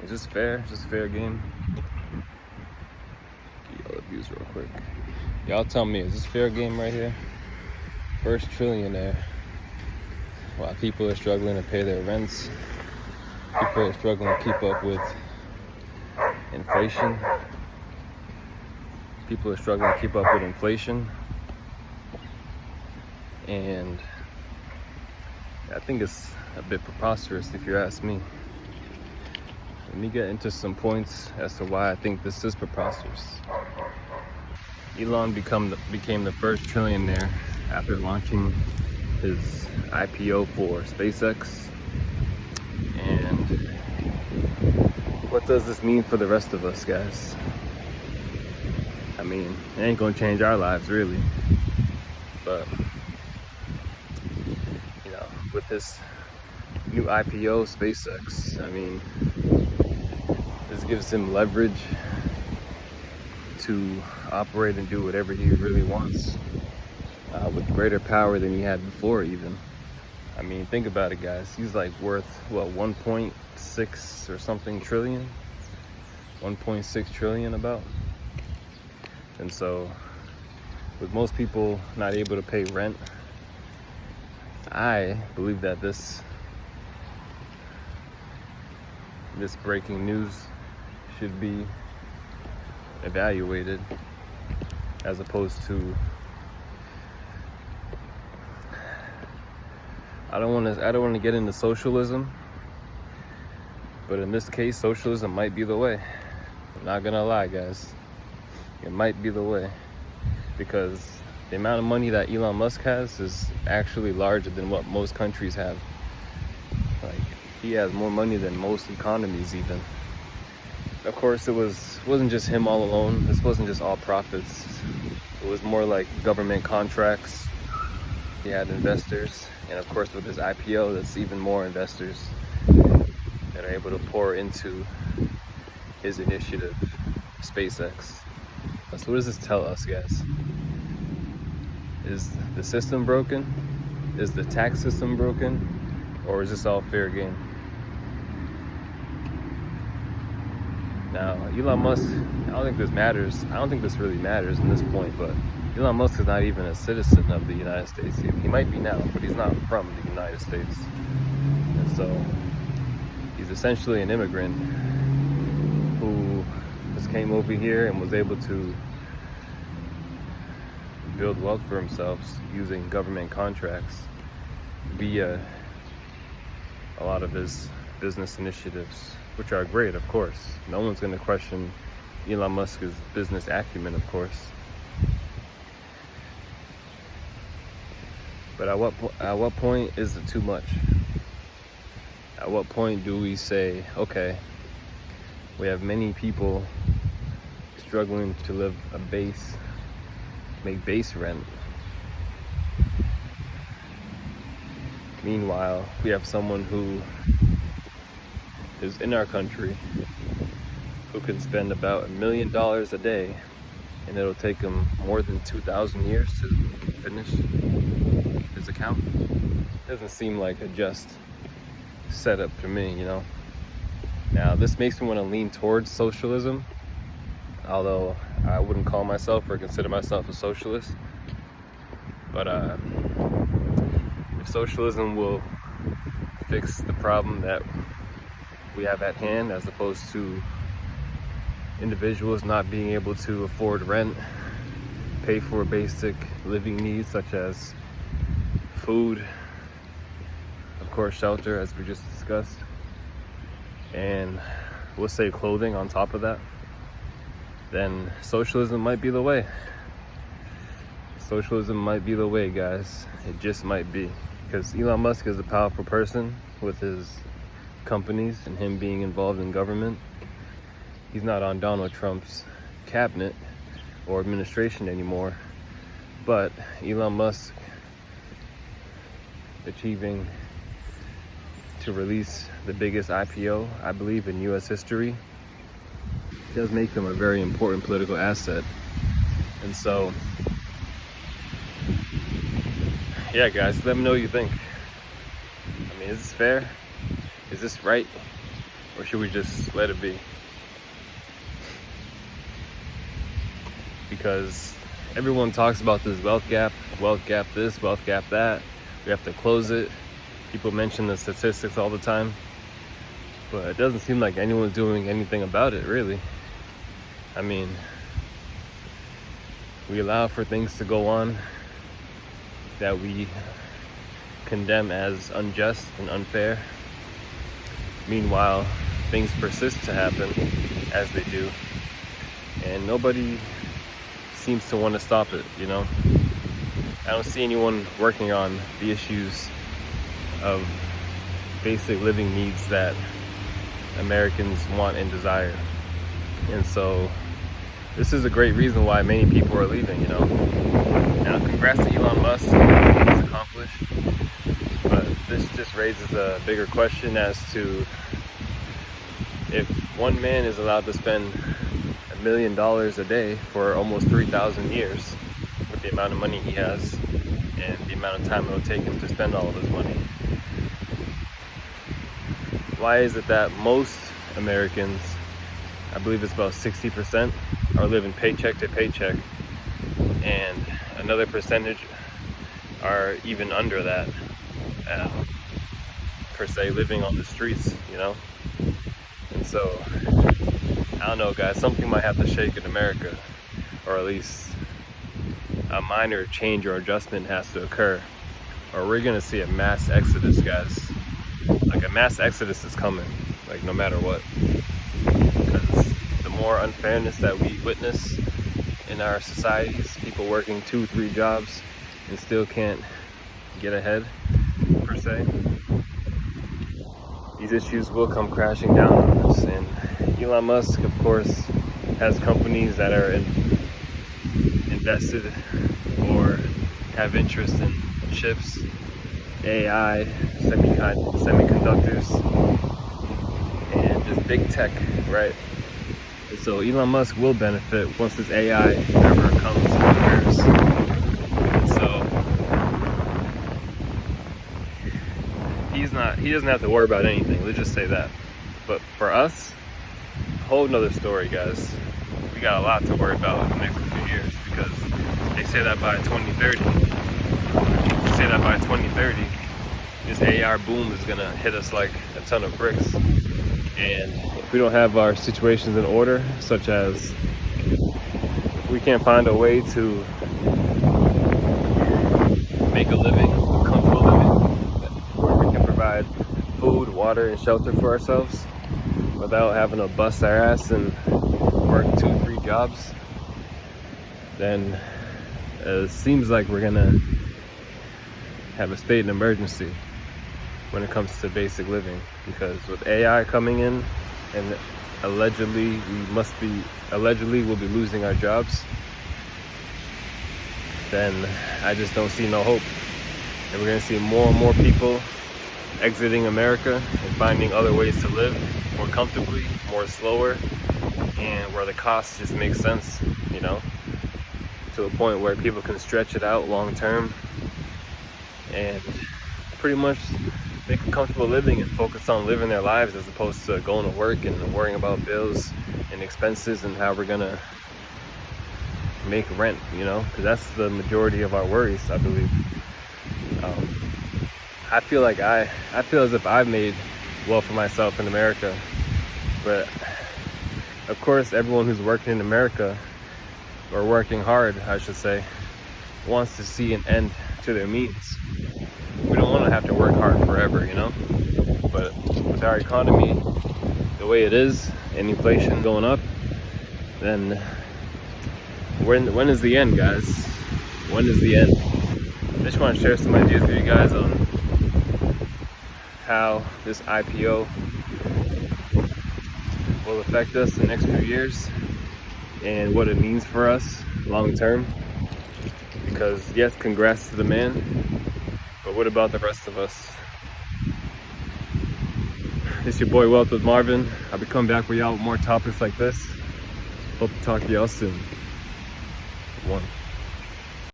Is this fair? Is this a fair game? Get y'all the views real quick. Y'all tell me, is this fair game right here? First trillionaire. While people are struggling to pay their rents, people are struggling to keep up with inflation. People are struggling to keep up with inflation. And I think it's a bit preposterous if you ask me. Let me get into some points as to why I think this is preposterous. Elon became the first trillionaire after launching his IPO for SpaceX. And what does this mean for the rest of us, guys? I mean, it ain't gonna change our lives really, but you know, with this new IPO, SpaceX, I mean, this gives him leverage to operate and do whatever he really wants with greater power than he had before even. I mean, think about it, guys. He's like worth, what, 1.6 or something trillion? 1.6 trillion about. And so, with most people not able to pay rent, I believe that this breaking news should be evaluated as opposed to, I don't want to get into socialism, but in this case, socialism might be the way. I'm not gonna lie, guys. It might be the way, because the amount of money that Elon Musk has is actually larger than what most countries have. Like, he has more money than most economies even. Of course, wasn't just him all alone. This wasn't just all profits. It was more like government contracts. He had investors, and of course with his IPO, that's even more investors that are able to pour into his initiative, SpaceX. So what does this tell us, guys? Is the system broken? Is the tax system broken? Or is this all fair game? Now, Elon Musk, I don't think this matters. I don't think this really matters in this point, but Elon Musk is not even a citizen of the United States. He might be now, but he's not from the United States. And so, he's essentially an immigrant who just came over here and was able to build wealth for himself using government contracts via a lot of his business initiatives, which are great, of course. No one's going to question Elon Musk's business acumen, of course. But at what point is it too much? At what point do we say, okay, we have many people struggling to make base rent. Meanwhile, we have someone who is in our country who can spend about $1 million a day, and it'll take him more than 2,000 years to finish his account. Doesn't seem like a just setup for me, you know. Now, this makes me want to lean towards socialism, although I wouldn't call myself or consider myself a socialist. But if socialism will fix the problem that we have at hand, as opposed to individuals not being able to afford rent, pay for basic living needs such as food, of course shelter, as we just discussed, and we'll say clothing on top of that, then socialism might be the way. Socialism might be the way, guys. It just might be. Because Elon Musk is a powerful person with his companies and him being involved in government. He's not on Donald Trump's cabinet or administration anymore. But Elon Musk achieving to release the biggest IPO, I believe, in US history, does make him a very important political asset. And so, yeah, guys, let me know what you think. I mean, is this fair? Is this right? Or should we just let it be? Because everyone talks about this wealth gap this, wealth gap that. We have to close it. People mention the statistics all the time, but it doesn't seem like anyone's doing anything about it, really. I mean, we allow for things to go on that we condemn as unjust and unfair. Meanwhile, things persist to happen as they do, and nobody seems to want to stop it, you know? I don't see anyone working on the issues of basic living needs that Americans want and desire. And so this is a great reason why many people are leaving, you know? Now, congrats to Elon Musk, he's accomplished, but this just raises a bigger question as to if one man is allowed to spend $1 million a day for almost 3,000 years with the amount of money he has and the amount of time it'll take him to spend all of his money. Why is it that most Americans, I believe it's about 60%, are living paycheck to paycheck, and another percentage are even under that, per se, living on the streets, you know? And so, I don't know, guys, something might have to shake in America, or at least a minor change or adjustment has to occur, or we're gonna see a mass exodus, guys. Like, a mass exodus is coming, like, no matter what. Because the more unfairness that we witness in our societies, people working 2-3 jobs and still can't get ahead, per se, these issues will come crashing down on us. And Elon Musk, of course, has companies that are invested or have interest in chips, AI, semiconductors, and just big tech, right? And so Elon Musk will benefit once this AI ever comes and occurs. And so he doesn't have to worry about anything, let's just say that. But for us, a whole nother story, guys. We got a lot to worry about in the next few years, because they say that by 2030, this AR boom is gonna hit us like a ton of bricks. And if we don't have our situations in order, such as if we can't find a way to make a living, a comfortable living, where we can provide food, water, and shelter for ourselves without having to bust our ass and work 2-3 jobs, then it seems like we're gonna have a state of emergency when it comes to basic living. Because with AI coming in, and allegedly we'll be losing our jobs, then I just don't see no hope. And we're gonna see more and more people exiting America and finding other ways to live more comfortably, more slower, and where the cost just makes sense, you know, to a point where people can stretch it out long term and pretty much make a comfortable living and focus on living their lives, as opposed to going to work and worrying about bills and expenses and how we're gonna make rent, you know, because that's the majority of our worries, I believe. I feel like I feel as if I've made well for myself in America, but of course everyone who's working in America, or working hard I should say, wants to see an end to their means. We don't want to have to work hard forever, you know, but with our economy the way it is and inflation going up, then when is the end, guys? When is the end? I just want to share some ideas with you guys on how this IPO will affect us in the next few years and what it means for us long term. Because yes, congrats to the man, but what about the rest of us? It's your boy Wealth with Marvin. I'll be coming back with y'all with more topics like this. Hope to talk to y'all soon. One.